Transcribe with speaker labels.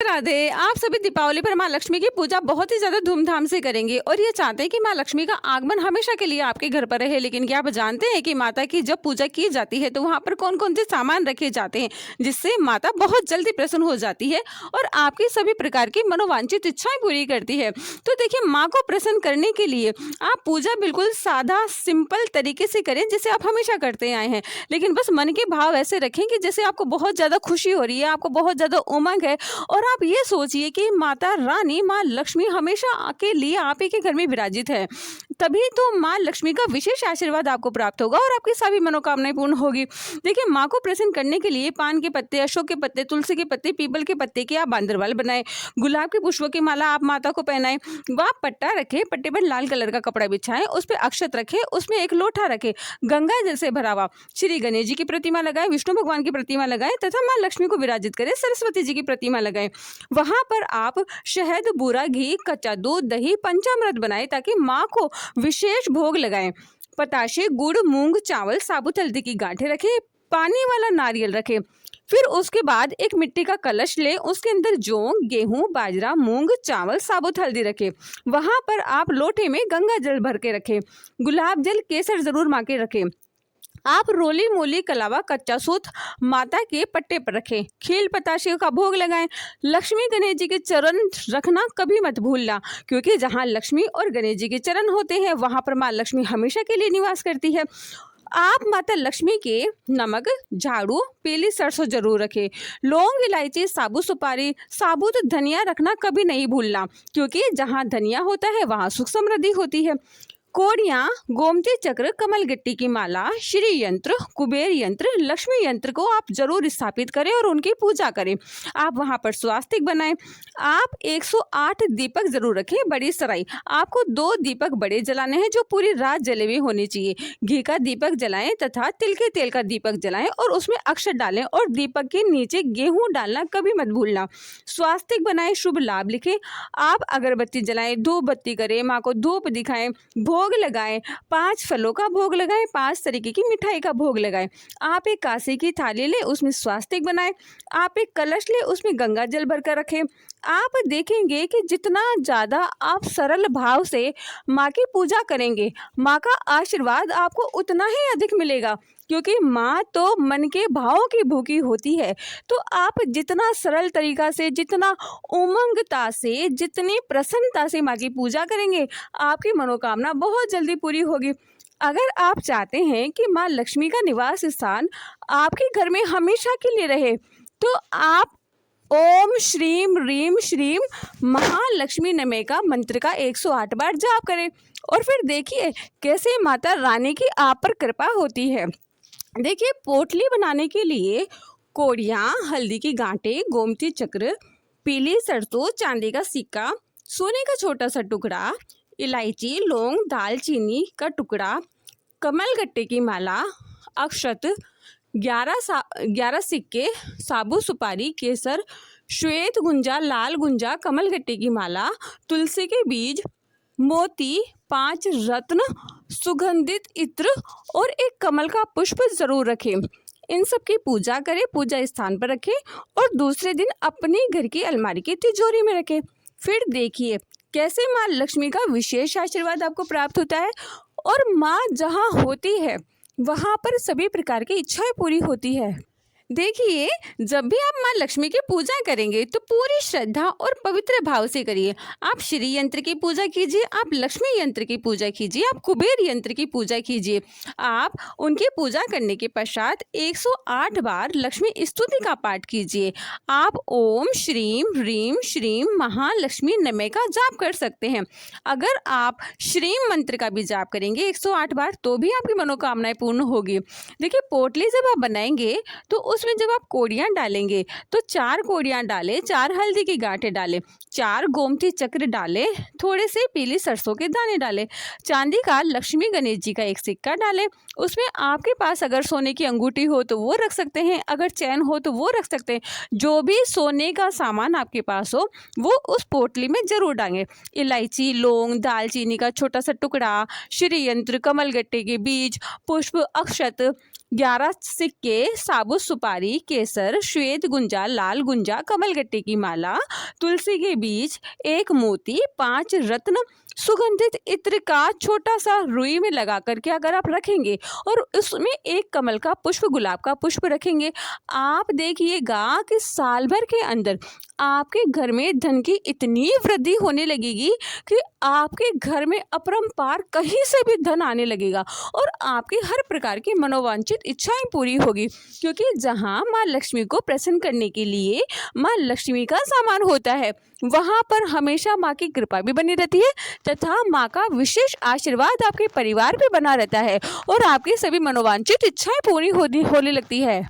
Speaker 1: राधे। आप सभी दीपावली पर माँ लक्ष्मी की पूजा बहुत ही ज्यादा धूमधाम से करेंगे और ये चाहते हैं कि माँ लक्ष्मी का आगमन हमेशा के लिए आपके घर पर रहे। लेकिन क्या आप जानते हैं कि माता की जब पूजा की जाती है तो वहाँ पर कौन कौन से सामान रखे जाते हैं जिससे माता बहुत जल्दी प्रसन्न हो जाती है और आपकी सभी प्रकार की मनोवांछित इच्छाएं पूरी करती है। तो देखिए, माँ को प्रसन्न करने के लिए आप पूजा बिल्कुल सादा सिंपल तरीके से करें जैसे आप हमेशा करते आए हैं। लेकिन बस मन के भाव ऐसे रखें कि जैसे आपको बहुत ज्यादा खुशी हो रही है, आपको बहुत ज्यादा उमंग है और आप ये सोचिए कि माता रानी माँ लक्ष्मी हमेशा के लिए आप ही के घर में विराजित है। तभी तो माँ लक्ष्मी का विशेष आशीर्वाद आपको प्राप्त होगा और आपकी सभी मनोकामनाएं पूर्ण होगी। देखिए, माँ को प्रसन्न करने के लिए पान के पत्ते, अशोक के पत्ते, तुलसी के पत्ते, पीपल के पत्ते की आप बांदरवाल बनाएं, गुलाब के पुष्पों की माला आप माता को पहनाएं, वह पट्टा रखे, पट्टे पर लाल कलर का कपड़ा बिछाएं, उस पर अक्षत रखे, उसमें एक लोटा रखे, गंगा जल से भरा हुआ, श्री गणेश जी की प्रतिमा लगाए, विष्णु भगवान की प्रतिमा लगाए तथा माँ लक्ष्मी को विराजित करें, सरस्वती जी की प्रतिमा लगाएं। वहां पर आप शहद, बूरा घी, कच्चा दूध, दही, पंचामृत बनाएं ताकि माँ को विशेष भोग लगाएं। पताशे, गुड़, मूंग, चावल, साबुत हल्दी की गांठें रखें, पानी वाला नारियल रखें। फिर उसके बाद एक मिट्टी का कलश ले, उसके अंदर जौ, गेहूं, बाजरा, मूंग, चावल, साबुत हल्दी रखें। वहां पर आप लोटे में गंगा जल भर के रखें। गुलाब जल, केसर जरूर माँ के रखें। आप रोली मूली कलावा कच्चा सूत माता के पट्टे पर रखें। खील पताशे का भोग लगाएं। लक्ष्मी गणेश जी के चरण रखना कभी मत भूलना, क्योंकि जहां लक्ष्मी और गणेश जी के चरण होते हैं वहां पर माँ लक्ष्मी हमेशा के लिए निवास करती है। आप माता लक्ष्मी के नमक, झाड़ू, पीली सरसों जरूर रखें। लौंग, इलायची, साबुत सुपारी, साबुत धनिया रखना कभी नहीं भूलना, क्योंकि जहां धनिया होता है वहां सुख समृद्धि होती है। कोड़ियाँ, गोमती चक्र, कमल गिट्टी की माला, श्री यंत्र, कुबेर यंत्र, लक्ष्मी यंत्र को आप जरूर स्थापित करें और उनकी पूजा करें। आप वहां पर स्वास्तिक बनाएं। आप 108 दीपक जरूर रखें। बड़ी सराई, आपको 2 दीपक बड़े जलाने हैं जो पूरी रात जले हुए होने चाहिए। घी का दीपक जलाएं तथा तिल के तेल का दीपक जलाएं और उसमें अक्षत डालें और दीपक के नीचे गेहूं डालना कभी मत भूलना। स्वास्तिक बनाएं, शुभ लाभ लिखें। आप अगरबत्ती जलाएं, धूप बत्ती करें, माँ को धूप दिखाएं, भोग लगाएं, 5 फलों का भोग लगाएं, 5 तरीके की मिठाई का भोग लगाएं। आप एक कांसे की थाली ले, उसमें स्वास्तिक बनाएं। आप एक कलश ले, उसमें गंगा जल भरकर रखें। आप देखेंगे कि जितना ज़्यादा आप सरल भाव से माँ की पूजा करेंगे, माँ का आशीर्वाद आपको उतना ही अधिक मिलेगा, क्योंकि माँ तो मन के भावों की भूखी होती है। तो आप जितना सरल तरीका से, जितना उमंगता से, जितनी प्रसन्नता से माँ की पूजा करेंगे, आपकी मनोकामना बहुत जल्दी पूरी होगी। अगर आप चाहते हैं कि माँ लक्ष्मी का निवास स्थान आपके घर में हमेशा के लिए रहे, तो आप ओम श्रीम ह्रीम श्रीम महालक्ष्मी नमः का मंत्र का 108 बार जाप करें और फिर देखिए कैसे माता रानी की आप पर कृपा होती है। देखिए, पोटली बनाने के लिए कोड़ियाँ, हल्दी की गांठें, गोमती चक्र, पीली सरसों, चांदी का सिक्का, सोने का छोटा सा टुकड़ा, इलायची, लौंग, दालचीनी का टुकड़ा, कमल गट्टे की माला, अक्षत, 11 सिक्के, साबुत सुपारी, केसर, श्वेत गुंजा, लाल गुंजा, कमल गट्टे की माला, तुलसी के बीज, मोती, 5 रत्न, सुगंधित इत्र और एक कमल का पुष्प जरूर रखें। इन सब की पूजा करें, पूजा स्थान पर रखें और दूसरे दिन अपने घर की अलमारी की तिजोरी में रखें। फिर देखिए कैसे माँ लक्ष्मी का विशेष आशीर्वाद आपको प्राप्त होता है और माँ जहाँ होती है वहाँ पर सभी प्रकार की इच्छाएं पूरी होती है। देखिए, जब भी आप माँ लक्ष्मी की पूजा करेंगे तो पूरी श्रद्धा और पवित्र भाव से करिए। आप श्री यंत्र की पूजा कीजिए, आप लक्ष्मी यंत्र की पूजा कीजिए, आप कुबेर यंत्र की पूजा कीजिए। आप उनकी पूजा करने के पश्चात 108 बार लक्ष्मी स्तुति का पाठ कीजिए। आप ओम श्रीम ह्रीम श्रीम महालक्ष्मी नमः का जाप कर सकते हैं। अगर आप श्रीम मंत्र का भी जाप करेंगे 108 बार तो भी आपकी मनोकामनाएं पूर्ण होगी। देखिए, पोटली जब आप बनाएंगे तो उसमें जब आप कोड़ियाँ डालेंगे तो 4 कोड़ियाँ डालें, 4 हल्दी की गांठें डालें, 4 गोमती चक्र डालें, थोड़े से पीली सरसों के दाने डालें, चांदी का लक्ष्मी गणेश जी का एक सिक्का डालें। उसमें आपके पास अगर सोने की अंगूठी हो तो वो रख सकते हैं, अगर चैन हो तो वो रख सकते हैं। जो भी सोने का सामान आपके पास हो वो उस पोटली में जरूर डालें। इलायची, लौंग, दालचीनी का छोटा सा टुकड़ा, श्री यंत्र, कमल गट्टे के बीज, पुष्प, अक्षत, 11 सिक्के, साबुत सुपारी, केसर, श्वेत गुंजा, लाल गुंजा, कमलगट्टे की माला, तुलसी के बीज, 1 मोती, 5 रत्न, सुगंधित इत्र का छोटा सा रुई में लगा करके अगर आप रखेंगे और उसमें 1 कमल का पुष्प, गुलाब का पुष्प रखेंगे, आप देखिएगा कि साल भर के अंदर आपके घर में धन की इतनी वृद्धि होने लगेगी कि आपके घर में अपरंपार कहीं से भी धन आने लगेगा और आपकी हर प्रकार की मनोवांछित इच्छाएं पूरी होगी, क्योंकि जहां माँ लक्ष्मी को प्रसन्न करने के लिए माँ लक्ष्मी का सामान होता है, वहां पर हमेशा माँ की कृपा भी बनी रहती है तथा माँ का विशेष आशीर्वाद आपके परिवार पे बना रहता है और आपकी सभी मनोवांछित इच्छाएं पूरी होने लगती है।